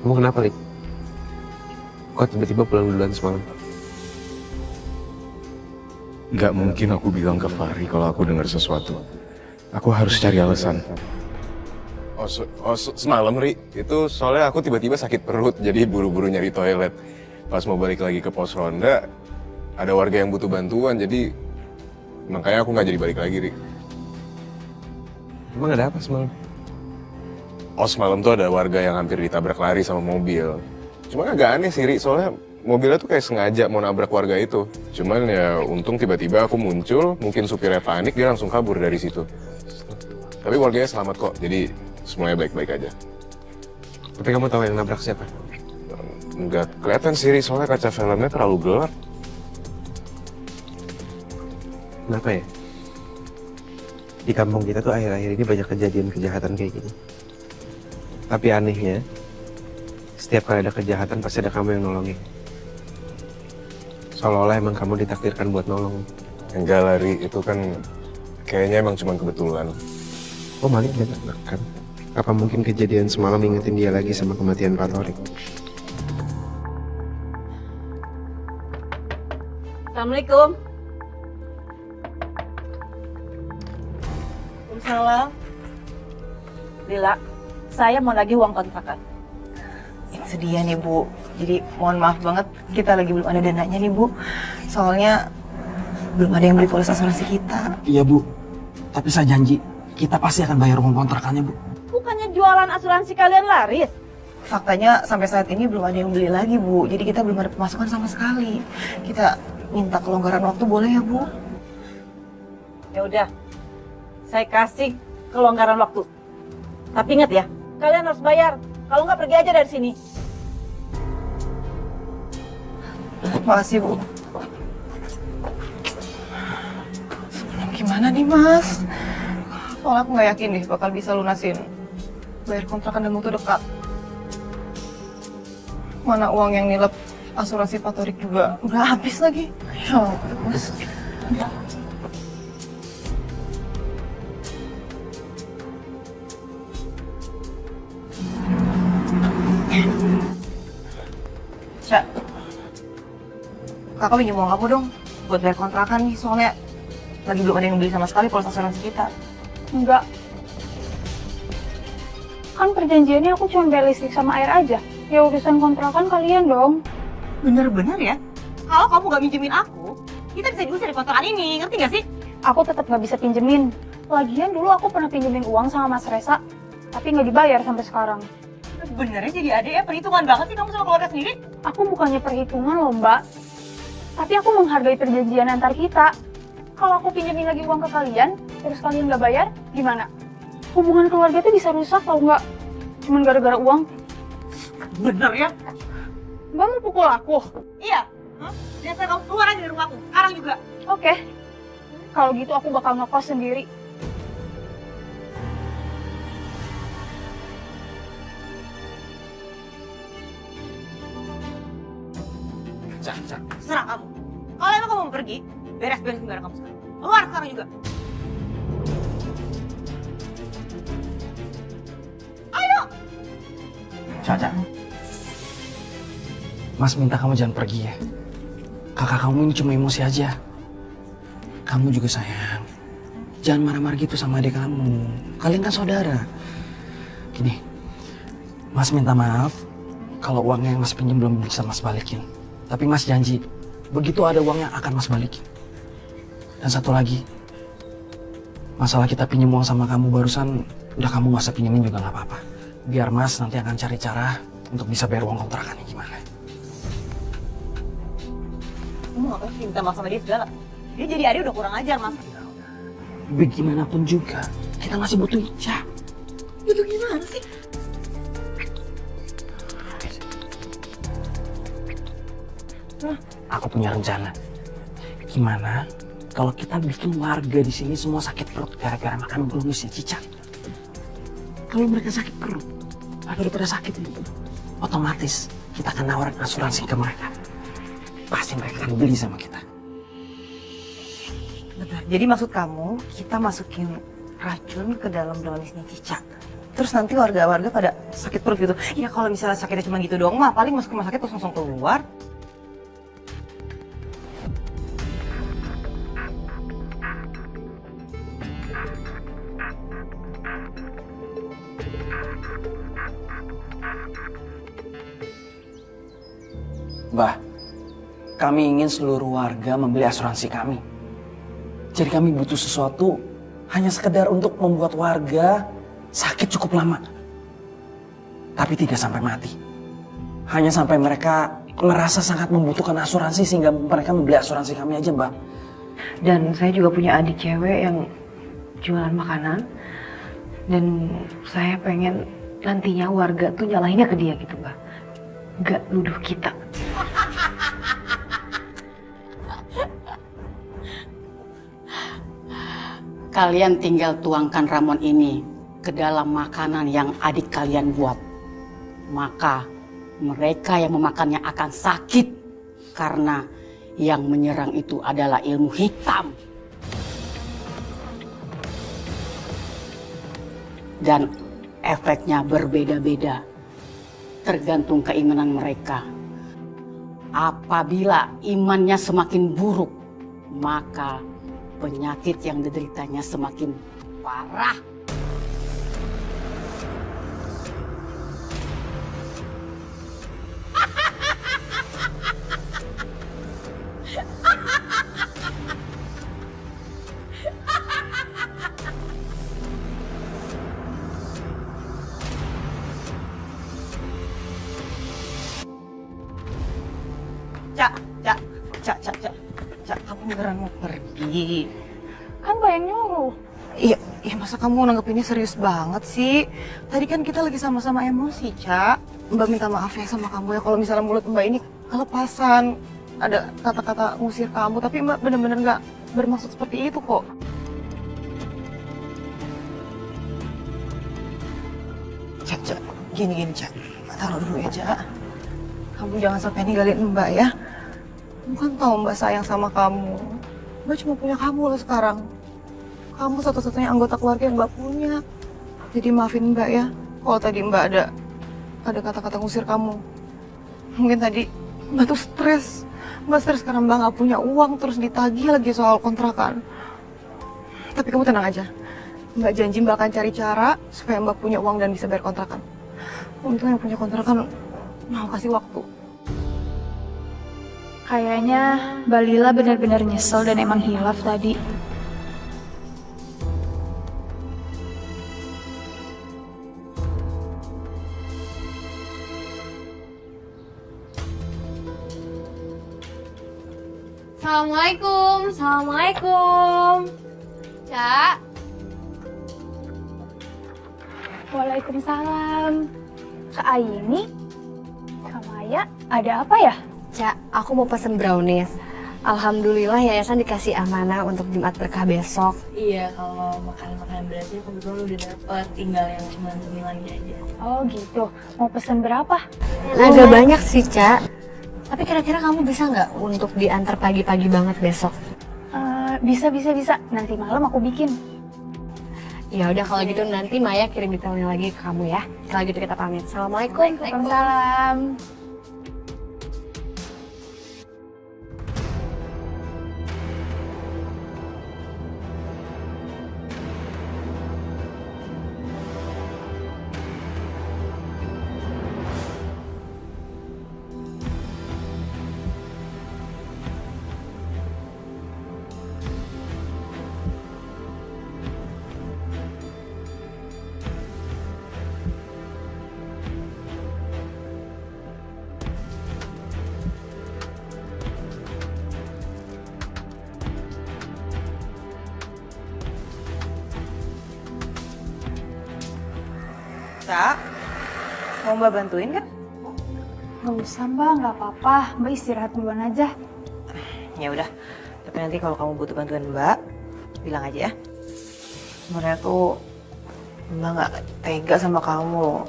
Kamu kenapa, Rik? Kok tiba-tiba pulang duluan semalam? Gak mungkin aku bilang ke Fahri kalau aku dengar sesuatu. Aku harus cari alasan. Semalam, Ri. Itu soalnya aku tiba-tiba sakit perut, jadi buru-buru nyari toilet. Pas mau balik lagi ke pos ronda, ada warga yang butuh bantuan, jadi makanya aku nggak jadi balik lagi, Ri. Emang ada apa semalam? Semalam tuh ada warga yang hampir ditabrak lari sama mobil. Cuma agak aneh sih, Ri, soalnya mobilnya tuh kayak sengaja mau nabrak warga itu. Cuman ya untung tiba-tiba aku muncul, mungkin supirnya panik, dia langsung kabur dari situ. Tapi warganya selamat kok, jadi semuanya baik-baik aja. Tapi kamu tahu yang nabrak siapa? Nggak kelihatan sih, Ri, soalnya kaca filmnya terlalu gelap. Kenapa ya? Di kampung kita tuh akhir-akhir ini banyak kejadian kejahatan kayak gini. Tapi anehnya, setiap kali ada kejahatan pasti ada kamu yang nolongin. Seolah-olah emang kamu ditakdirkan buat nolong. Enggak lah, Ri, itu kan kayaknya emang cuma kebetulan. Oh, Malik benar kan? Apa mungkin kejadian semalam ingetin dia lagi sama kematian Pak Torik? Assalamualaikum. Waalaikumsalam. Lila, saya mau lagi uang kontrakan. Sedih nih Bu, jadi mohon maaf banget kita lagi belum ada dananya nih Bu. Soalnya belum ada yang beli polis asuransi kita. Iya Bu, tapi saya janji kita pasti akan bayar uang kontrakannya Bu. Bukannya jualan asuransi kalian laris? Faktanya sampai saat ini belum ada yang beli lagi Bu, jadi kita belum ada pemasukan sama sekali. Kita minta kelonggaran waktu boleh ya Bu? Ya udah, saya kasih kelonggaran waktu. Tapi ingat ya, kalian harus bayar. Kalau nggak pergi aja dari sini. Makasih Bu. Gimana nih Mas? Soalnya aku nggak yakin nih bakal bisa lunasin bayar kontrakan dalam waktu dekat. Mana uang yang nilep asuransi Pak Torik juga udah habis lagi. Ya ampun, Mas. Cak, kakak pinjam uang kamu dong buat bayar kontrakan nih, soalnya lagi belum ada yang beli sama sekali polis asuransi kita. Enggak. Kan perjanjiannya aku cuma bayar listrik sama air aja. Ya urusan kontrakan kalian dong. Bener-bener ya? Kalau kamu gak minjemin aku, kita bisa diusir dari kontrakan ini, ngerti gak sih? Aku tetap nggak bisa pinjemin. Lagian dulu aku pernah pinjemin uang sama Mas Resa, tapi nggak dibayar sampai sekarang. Benernya jadi adek ya, perhitungan banget sih kamu sama keluarga sendiri. Aku bukannya perhitungan loh Mbak, tapi aku menghargai perjanjian antar kita. Kalau aku pinjemin lagi uang ke kalian, terus kalian nggak bayar, gimana? Hubungan keluarga itu bisa rusak tau nggak? Cuman gara-gara uang. Bener ya? Mbak mau pukul aku? Iya. Biasa kamu keluar aja dari rumahku, sekarang juga. Oke. Kalau gitu aku bakal ngekos sendiri. Cak. Serah kamu. Kalau emang kamu mau pergi, beres-beres negara kamu sekarang. Keluar sekarang juga. Ayo! Caca, Mas minta kamu jangan pergi ya. Kakak kamu ini cuma emosi aja. Kamu juga sayang. Jangan marah-marah gitu sama adik kamu. Kalian kan saudara. Gini, Mas minta maaf kalau uangnya yang Mas pinjam belum bisa Mas balikin. Tapi Mas janji, begitu ada uangnya akan Mas balikin. Dan satu lagi, masalah kita pinjam uang sama kamu barusan, udah kamu gak usah pinjemin juga gak apa-apa. Biar Mas nanti akan cari cara untuk bisa bayar uang kontrakannya gimana. Kamu ngapain sih minta maaf sama dia segala? Dia jadi adek udah kurang ajar, Mas. Bagaimanapun juga, kita masih butuh Ica. Itu gimana sih? Aku punya rencana. Gimana kalau kita bikin warga di sini semua sakit perut gara-gara makan bonusnya Cica? Kalau mereka sakit perut, daripada sakit itu, otomatis kita akan nawarin asuransi ke mereka. Pasti mereka akan beli sama kita. Betul. Jadi maksud kamu, kita masukin racun ke dalam browniesnya Cica. terus nanti warga-warga pada sakit perut gitu. Ya kalau misalnya sakitnya cuma gitu doang mah, paling masuk rumah sakit terus langsung keluar. Mbah, kami ingin seluruh warga membeli asuransi kami. Jadi kami butuh sesuatu hanya sekedar untuk membuat warga sakit cukup lama. Tapi tidak sampai mati. Hanya sampai mereka merasa sangat membutuhkan asuransi sehingga mereka membeli asuransi kami aja, Mbak. Dan saya juga punya adik cewek yang jualan makanan. Dan saya pengen nantinya warga tuh nyalahinnya ke dia gitu, Mbak. Nggak nuduh kita. Kalian tinggal tuangkan ramuan ini ke dalam makanan yang adik kalian buat. Maka mereka yang memakannya akan sakit karena yang menyerang itu adalah ilmu hitam. Dan efeknya berbeda-beda tergantung keimanan mereka. Apabila imannya semakin buruk, maka penyakit yang dideritanya semakin parah. Cak, kamu beneran mau pergi? Kan Mbak yang nyuruh. Iya, masa kamu nanggepinnya serius banget sih? Tadi kan kita lagi sama-sama emosi, Cak. Mbak minta maaf ya sama kamu ya kalau misalnya mulut Mbak ini kelepasan. Ada kata-kata ngusir kamu, tapi Mbak bener-bener gak bermaksud seperti itu kok. Cak, gini, Cak. Taruh dulu ya, Cak. Kamu jangan sampai ninggalin Mbak ya. Bukan tahu Mbak sayang sama kamu. Mbak cuma punya kamu loh sekarang. Kamu satu-satunya anggota keluarga yang Mbak punya. Jadi maafin Mbak ya. Kalau tadi Mbak ada kata-kata ngusir kamu. Mungkin tadi Mbak tuh stres. Mbak stres karena Mbak nggak punya uang terus ditagih lagi soal kontrakan. Tapi kamu tenang aja. Mbak janji Mbak akan cari cara supaya Mbak punya uang dan bisa bayar kontrakan. Untung yang punya kontrakan mau kasih waktu. Kayaknya Mbak Lila benar-benar nyesel dan emang hilaf tadi. Assalamualaikum. Cak. Waalaikumsalam. Kak Aini? Kak Maya, ada apa ya? Cak, aku mau pesen brownies. Alhamdulillah yayasan dikasih amanah untuk Jumat Berkah besok. Iya, kalau makanan-makanan beratnya kebetulan udah dapet, tinggal yang cuma cemilannya aja. Oh gitu, mau pesen berapa? Agak banyak sih, Cak. Tapi kira-kira kamu bisa nggak untuk diantar pagi-pagi banget besok? Bisa. Nanti malam aku bikin. Ya udah kalau gitu nanti Maya kirim detailnya lagi ke kamu ya. Kalau gitu kita pamit. Assalamualaikum. Waalaikumsalam. Cak, mau Mbak bantuin kan? Gak usah Mbak, gak apa-apa. Mbak istirahat duluan aja. Ya udah, tapi nanti kalau kamu butuh bantuan Mbak, bilang aja ya. Sebenarnya tuh Mbak nggak tega sama kamu.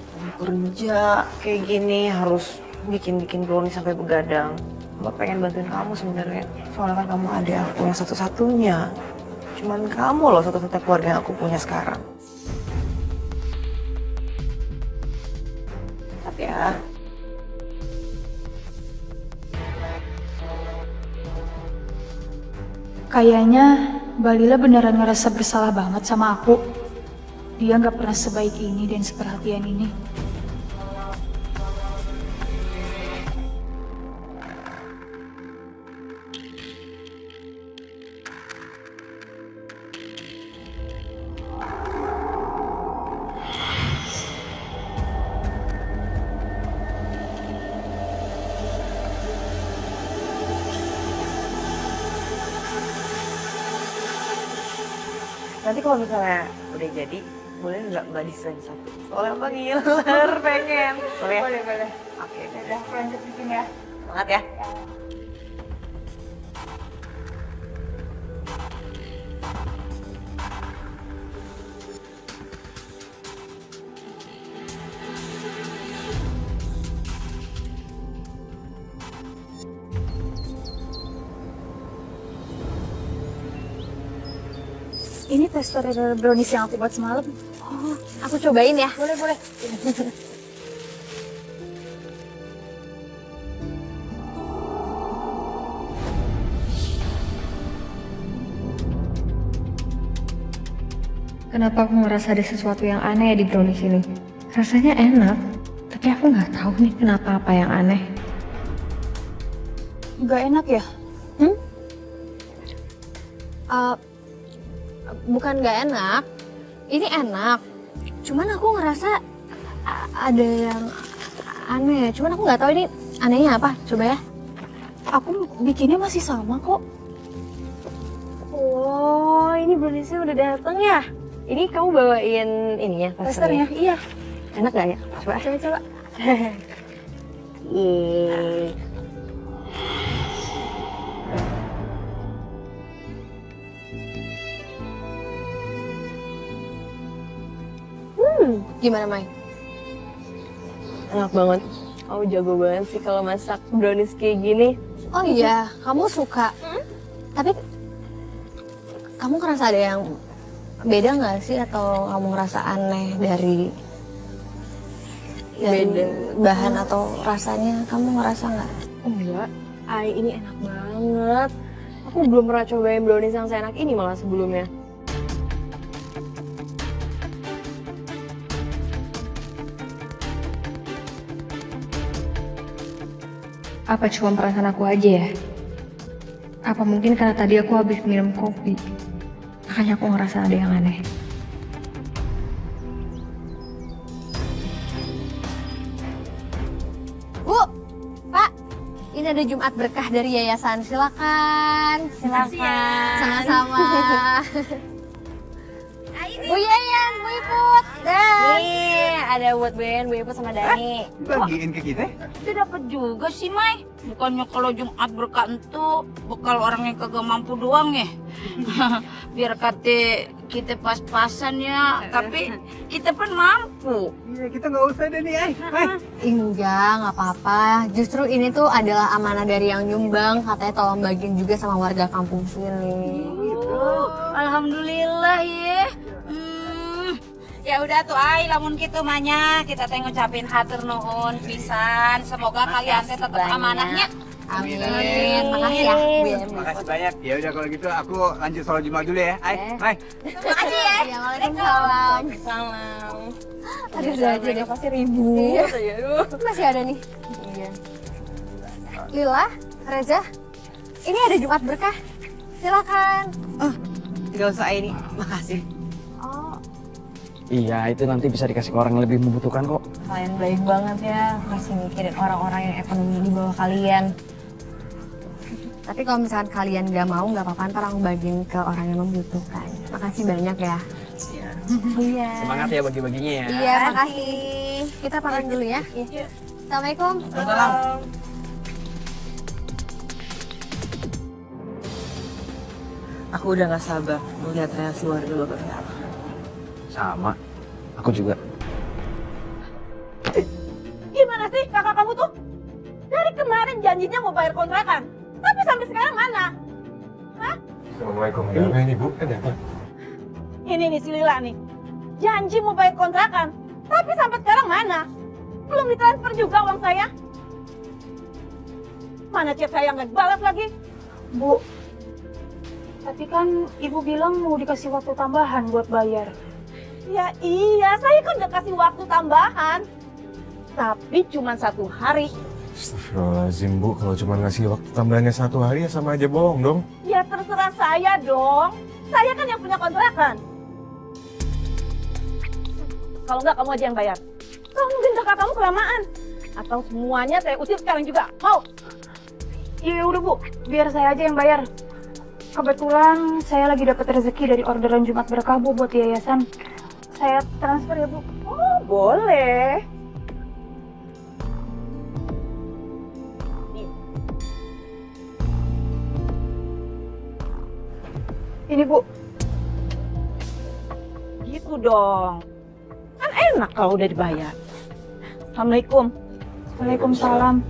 Kamu kerja kayak gini harus bikin brownies sampai begadang. Mbak pengen bantuin kamu sebenarnya. Soalnya kan kamu adik aku yang satu-satunya. Cuman kamu loh satu-satunya keluarga yang aku punya sekarang. ya. Kayaknya Mbak Lila beneran ngerasa bersalah banget sama aku. Dia nggak pernah sebaik ini dan seperhatian ini. Nanti kalau misalnya udah jadi, boleh nggak Mbak desain satu? Soalnya Mbak ngiler, pengen. Boleh ya? Boleh. Oke, Udah, lanjut bikin ya. semangat ya. Ini tester brownies yang aku buat semalam. Oh, aku cobain ya. Boleh. Kenapa aku ngerasa ada sesuatu yang aneh di brownies ini? Rasanya enak, tapi aku nggak tahu nih kenapa apa yang aneh. Nggak enak ya? Bukan nggak enak, ini enak. Cuman aku ngerasa ada yang aneh. Cuman aku nggak tahu ini anehnya apa. Coba ya. Aku bikinnya masih sama kok. Oh, ini browniesnya udah dateng ya? Ini kamu bawain ininya, Testernya, iya. Enak gak ya? Coba. Ih. Gimana, Mai? Enak banget. Kamu jago banget sih kalau masak brownies kayak gini. Oh iya, kamu suka. Tapi kamu ngerasa ada yang beda nggak sih, atau kamu ngerasa aneh dari Beda. bahan atau rasanya? Kamu ngerasa nggak? Enggak, ini enak banget. Aku belum pernah cobain brownies yang seenak ini malah sebelumnya. Apa cuma perasaan aku aja ya? Apa mungkin karena tadi aku habis minum kopi, makanya aku ngerasa ada yang aneh. Bu, Pak, ini ada Jumat berkah dari yayasan. Silakan. Sama-sama. Bu Yayan, Bu Iput, dan Nih, ada buat Bu Yayan, Bu Iput sama Dani. Bagiin ke kita? Itu dapat juga sih, Mai. Bukannya kalau Jumat berkah itu bekal orang yang kagak mampu doang ya. Biar kata kita pas-pasan ya, tapi kita pun mampu. Iya, kita nggak usah deh nih, ay. enggak apa-apa. Justru ini tuh adalah amanah dari yang nyumbang. Katanya tolong bagiin juga sama warga kampung sini. Alhamdulillah ya. Ya udah tuh ay, lamun gitu manya kita teh ngucapin hatur nuhun pisan. Semoga kalian teh tetap amanahnya. Amin. Makasih ya, Bu Yemi. Makasih banyak. Ya udah kalau gitu aku lanjut sholat Jumat dulu ya, ay. Ay. Makasih ya. Ya, waalaikumsalam. Salam. Aduh, udah aja deh. Pasti ribut. Masih ada nih. Lila, Reza, ini ada Jumat berkah. Silakan. Gak usah ini, makasih. Oh, Iya, itu nanti bisa dikasih ke orang yang lebih membutuhkan kok. Kalian baik banget ya, masih mikirin orang-orang yang ekonomi di bawah kalian. tapi kalau misalkan kalian gak mau, gak apa-apa, ntar aku bagiin ke orang yang membutuhkan. Makasih banyak ya. Iya. Semangat ya bagi-baginya ya. Iya, makasih. Kita pamit dulu ya. Assalamualaikum. Aku udah gak sabar melihat reaksi warga Bapak. Sama. Aku juga. Gimana sih kakak kamu tuh? Dari kemarin janjinya mau bayar kontrakan, tapi sampai sekarang mana? Assalamualaikum. Ada apa ini, Bu? Ada apa? Ini nih si Lila nih, janji mau bayar kontrakan, tapi sampai sekarang mana? Belum ditransfer juga uang saya. Mana chat saya nggak dibalas lagi? Bu, tapi kan ibu bilang mau dikasih waktu tambahan buat bayar. Ya iya, saya kan udah kasih waktu tambahan. Tapi cuma 1 hari. Astagfirullahaladzim Bu, kalau cuma ngasih waktu tambahannya 1 hari ya sama aja bohong dong. Ya terserah saya dong. Saya kan yang punya kontrakan. Kalau nggak kamu aja yang bayar. Kalau mungkin kakak kamu kelamaan. Atau semuanya saya usir sekarang juga. Mau? Iya udah Bu, biar saya aja yang bayar. Kebetulan saya lagi dapat rezeki dari orderan Jumat Berkah Bu buat yayasan. Saya transfer ya Bu. Oh boleh. Ini Bu. Gitu dong. Kan enak kalau udah dibayar. Assalamualaikum. Waalaikumsalam.